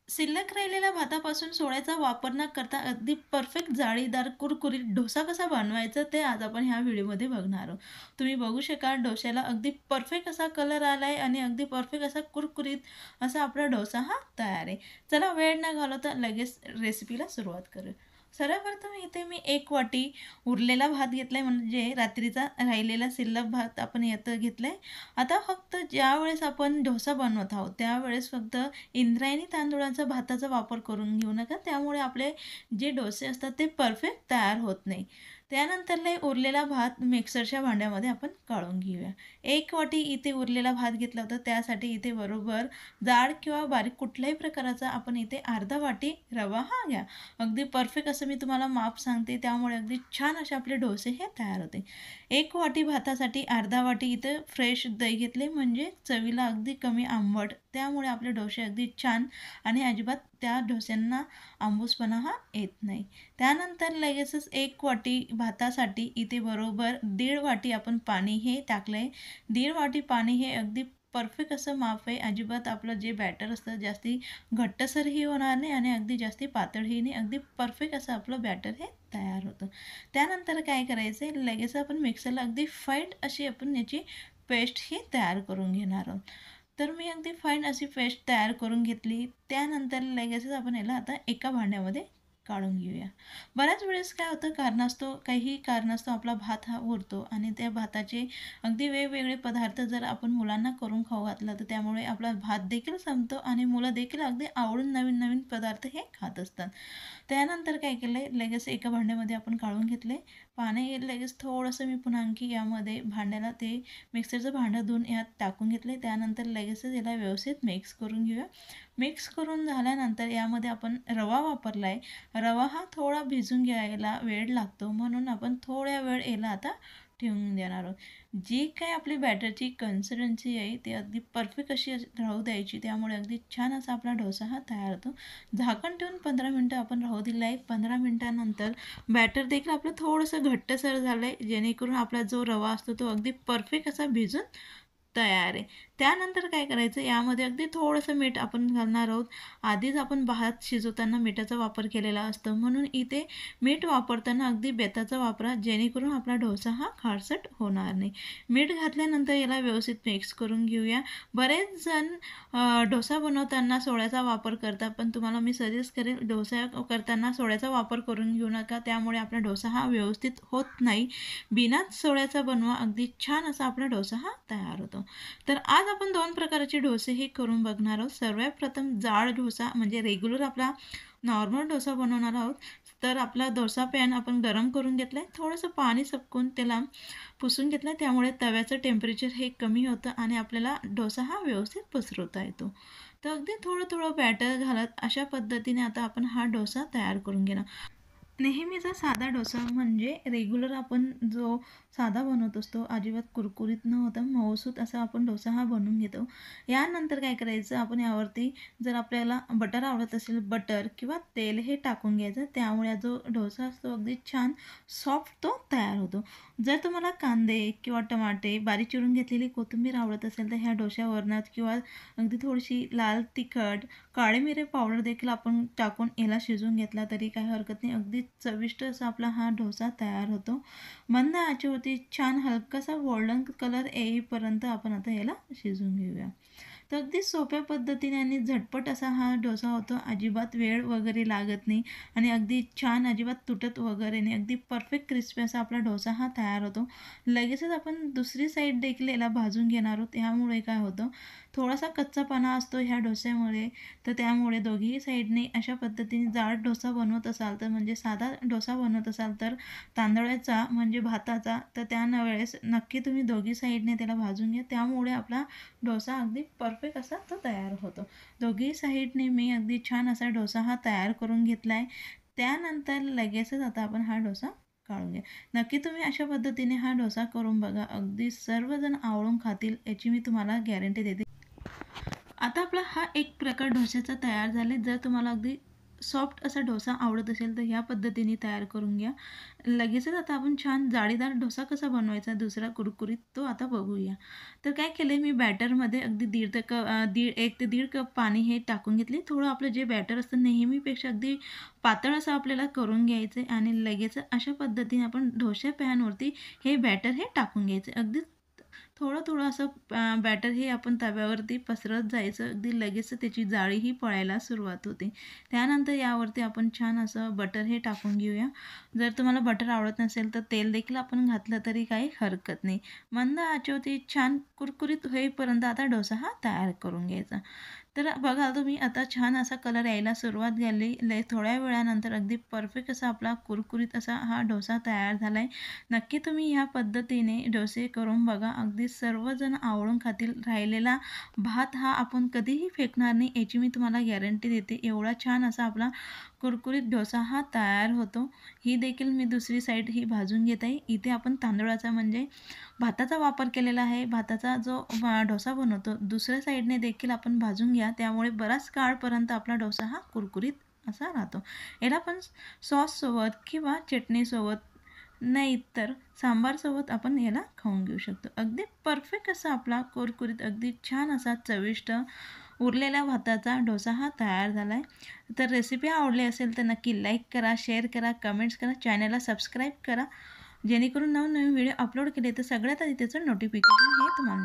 शिल्लक राहिलेल्या भातापासून सोड्याचा वापर न करता अगदी परफेक्ट जाळीदार कुरकुरीत डोसा कसा बनवायचा ते आज आपण ह्या व्हिडिओमध्ये बघणार आहोत. तुम्ही बघू शकाल डोश्याला अगदी परफेक्ट असा कलर आलाय आणि अगदी परफेक्ट असा कुरकुरीत असा आपला डोसा हा तयार आहे. चला वेळ न घालवता लगेच रेसिपीला सुरुवात करू. सर्वप्रथम इथे मी 1 वाटी उरलेला भात घेतलाय म्हणजे रात्रीचा राहिलेला शिल्लक भात आपण यात घेतलाय. आता फक्त ज्यावेळेस आपण डोसा बनवत आहोत त्यावेळेस फक्त इंद्रायणी तांदूळाचा भाताचा वापर करून घेऊ नका, त्यामुळे आपले जे डोसे असतात ते परफेक्ट तयार होत नाही. त्यानंतरला उरलेला भात मिक्सरच्या भांड्यामध्ये आपण काढून घेऊया. 1 वाटी इथे उरलेला भात घेतला होता, त्यासाठी इथे बरोबर जाड किंवा बारीक कुठल्याही प्रकाराचा आपण इथे अर्धा वाटी रवा हा घ्या. अगदी परफेक्ट असं मी तुम्हाला माप सांगते, त्यामुळे अगदी छान असे आपले डोसे हे तयार होते. 1 वाटी भातासाठी अर्धा वाटी इथं फ्रेश दही घेतले म्हणजे चवीला अगदी कमी आंबट, त्यामुळे आपले डोसे अगदी छान आणि अजिबात त्या डोस्यांना आंबूसपणा हा येत नाही. त्यानंतर लगेचच 1 वाटी भातासाठी इथे बरोबर 1.5 वाटी आपण पाणी हे टाकलं आहे. 1.5 वाटी पाणी हे अगदी परफेक्ट असं माप आहे. अजिबात आपलं जे बॅटर असतं जास्ती घट्टसरही होणार नाही आणि अगदी जास्ती पातळही नाही. अगदी परफेक्ट असं आपलं बॅटर हे तयार होतं. त्यानंतर काय करायचं आहे, लगेच आपण मिक्सरला अगदी फाईन अशी आपण याची पेस्ट ही तयार करून घेणार आहोत. तर मी अगदी फाईन अशी पेस्ट तयार करून घेतली. त्यानंतर लगेचच आपण याला आता एका भांड्यामध्ये काढून घेऊया. बऱ्याच वेळेस काय होतं, काही कारणास्तव आपला भात हा उरतो आणि त्या भाताचे अगदी वेगवेगळे पदार्थ जर आपण मुलांना करून खाऊ घातला तर त्यामुळे आपला भात देखील संपतो आणि मुलं देखील अगदी आवडून नवीन नवीन पदार्थ हे खात असतात. त्यानंतर काय केलं आहे, लगेच एका भांड्यामध्ये आपण काढून घेतले. पाणी लगेच थोडंसं मी पुन्हा आणखी यामध्ये भांड्याला ते मिक्सरचं भांडं धुवून यात टाकून घेतले. त्यानंतर लगेचच याला व्यवस्थित मिक्स करून घेऊया. मिक्स करून झाल्यानंतर यामध्ये आपण रवा वापरला आहे. रवा हा थोडा भिजून घ्यायला वेळ लागतो, म्हणून आपण थोड्या वेळ याला आता ठेवून देणार आहोत. जी काय आपली बॅटरची कन्सिस्टन्सी आहे ती अगदी परफेक्ट अशी राहू द्यायची, त्यामुळे अगदी छान असा आपला डोसा हा तयार होतो. झाकण ठेवून 15 मिनटं आपण राहू दिलं आहे. 15 मिनटानंतर बॅटर देखील आपलं थोडंसं घट्टसर झालं आहे, जेणेकरून आपला जो रवा असतो तो अगदी परफेक्ट असा भिजून तयार आहे. त्यानंतर काय करायचं, यामध्ये अगदी थोडंसं मीठ आपण घालणार आहोत. आधीच आपण भात शिजवताना मिठाचा वापर केलेला असतो, म्हणून इथे मीठ वापरताना अगदी बेताचा वापरा, जेणेकरून आपला डोसा हा खारसट होणार नाही. मीठ घातल्यानंतर याला व्यवस्थित मिक्स करून घेऊया. बरेच जण डोसा बनवताना सोड्याचा वापर करतात, पण तुम्हाला मी सजेस्ट करेल डोसा करताना सोड्याचा वापर करून घेऊ नका, त्यामुळे आपला डोसा हा व्यवस्थित होत नाही. बिना सोड्याचा बनवा, अगदी छान असा आपला डोसा हा तयार होतो. तर आज आपण 2 प्रकारचे डोसे हे करून बघणार आहोत. सर्वात प्रथम जाड डोसा म्हणजे रेग्युलर आपला नॉर्मल डोसा बनवणार आहोत. तर आपला डोसा पॅन आपण गरम करून घेतला आहे. थोडंसं पाणी सपकून त्याला पुसून घेतलं, त्यामुळे तव्याचं टेम्परेचर हे कमी होतं आणि आपल्याला डोसा हा व्यवस्थित पसरवता येतो. तर अगदी थोडं थोडं बॅटर घालत अशा पद्धतीने आता आपण हा डोसा तयार करून घेणार. नेहमीचा साधा डोसा म्हणजे रेग्युलर आपण जो साधा बनवत असतो, अजिबात कुरकुरीत न होता मऊसूत असा आपण डोसा हा बनवून घेतो. यानंतर काय करायचं, आपण यावरती जर आपल्याला बटर आवडत असेल बटर किंवा तेल हे टाकून घ्यायचं, त्यामुळे जो डोसा असतो अगदी छान सॉफ्ट तो तयार होतो. जर तुम्हाला कांदे किंवा टमाटे बारीक चिरून घेतलेली कोथिंबीर आवडत असेल तर ह्या डोश्यावरणात किंवा अगदी थोडीशी लाल तिखट काळे मिरे पावडर देखील आपण टाकून याला शिजवून घेतला तरी काही हरकत नाही. अगदी चविष्ट असा आपला हा डोसा तयार होतो. मंद आचेवरती छान हलकासा गोल्डन कलर येईपर्यंत आपण आता याला शिजवून घेऊया. तर अगदी सोप्या पद्धतीने आणि झटपट असा हा डोसा होतो. अजिबात वेळ वगैरे लागत नाही आणि अगदी छान अजिबात तुटत वगैरे नाही. अगदी परफेक्ट क्रिस्पी असा आपला डोसा हा तयार होतो. लगेचच आपण दुसरी साईड देखील याला भाजून घेणार आहोत. यामुळे काय होतं, थोडासा कच्चापणा असतो ह्या डोस्यामुळे, तर त्यामुळे दोघीही साईडने अशा पद्धतीने जाड डोसा बनवत असाल तर म्हणजे साधा डोसा बनवत असाल तर तांदळाचा म्हणजे भाताचा, तर त्यावेळेस नक्की तुम्ही दोघी साईडने त्याला भाजून घ्या. त्यामुळे आपला डोसा अगदी परफेक्ट असा तो तयार होतो. दोघी साईडने मी अगदी छान असा डोसा हा तयार करून घेतला आहे. त्यानंतर लगेचच आता आपण हा डोसा काढून घ्या. नक्की तुम्ही अशा पद्धतीने हा डोसा करून बघा. अगदी सर्वजण आवडून खातील याची मी तुम्हाला गॅरंटी देते. आता आपला हा एक प्रकार डोश्याचा तयार झाले. जर तुम्हाला अगदी सॉफ्ट असा डोसा आवडत असेल तर ह्या पद्धतीने तयार करून घ्या. लगेचच आता आपण छान जाळीदार डोसा कसा बनवायचा दुसरा कुरकुरीत तो आता बघूया. तर काय केलंय मी बॅटरमध्ये अगदी 1 ते दीड कप पाणी हे टाकून घेतले. थोडं आपलं जे बॅटर असतं नेहमीपेक्षा अगदी पातळ असं आपल्याला करून घ्यायचं आहे आणि लगेच अशा पद्धतीने आपण डोसा पॅनवरती हे बॅटर हे टाकून घ्यायचं. अगदी थोडं-थोडं असं बॅटर हे आपण तव्यावरती पसरत जायचं. अगदी लगेच त्याची जाळीही पळायला सुरुवात होते. त्यानंतर यावरती आपण छान असं बटर हे टाकून घेऊया. जर तुम्हाला बटर आवडत नसेल तर तेल देखील आपण घातलं तरी काही हरकत नाही. मंद आचेवरती छान कुरकुरीत होईपर्यंत आता डोसा हा तयार करून घ्यायचा. तर बघा तुम्ही आता छान असा कलर यायला सुरुवात झाली. थोड्या वेळानंतर अगदी परफेक्ट असा आपला कुरकुरीत असा हा डोसा तयार झाला आहे. नक्की तुम्ही ह्या पद्धतीने डोसे करून बघा. अगदी सर्वजण आवडून खातील. राहिलेला भात हा आपण कधीही फेकणार नाही याची मी तुम्हाला गॅरंटी देते. एवढा छान असा आपला कुरकुरीत डोसा हा तयार होतो. ही देखील मी दुसरी साईड ही भाजून घेत आहे. इथे आपण तांदूळाचा म्हणजे भाताचा वापर केलेला आहे. भाताचा जो डोसा बनवतो दुसऱ्या साईडने देखील आपण भाजून घ्या. त्यामुळे बराच काळपर्यंत आपला डोसा हा कुरकुरीत असा राहतो. याला पण सॉससोबत किंवा चटणीसोबत नाही तर सांबारसोबत आपण याला खाऊन घेऊ शकतो. अगदी परफेक्ट असा आपला कुरकुरीत अगदी छान असा चविष्ट उरलेल्या भाताचा डोसा हा तयार झाला आहे. तर रेसिपी आवडली असेल तर नक्की लाईक करा, शेअर करा, कमेंट्स करा, चॅनलला सबस्क्राईब करा. जेणेकरून नवनवीन व्हिडिओ अपलोड केले तर सगळ्यात आधी त्याचं नोटिफिकेशन हे तुम्हाला मिळेल.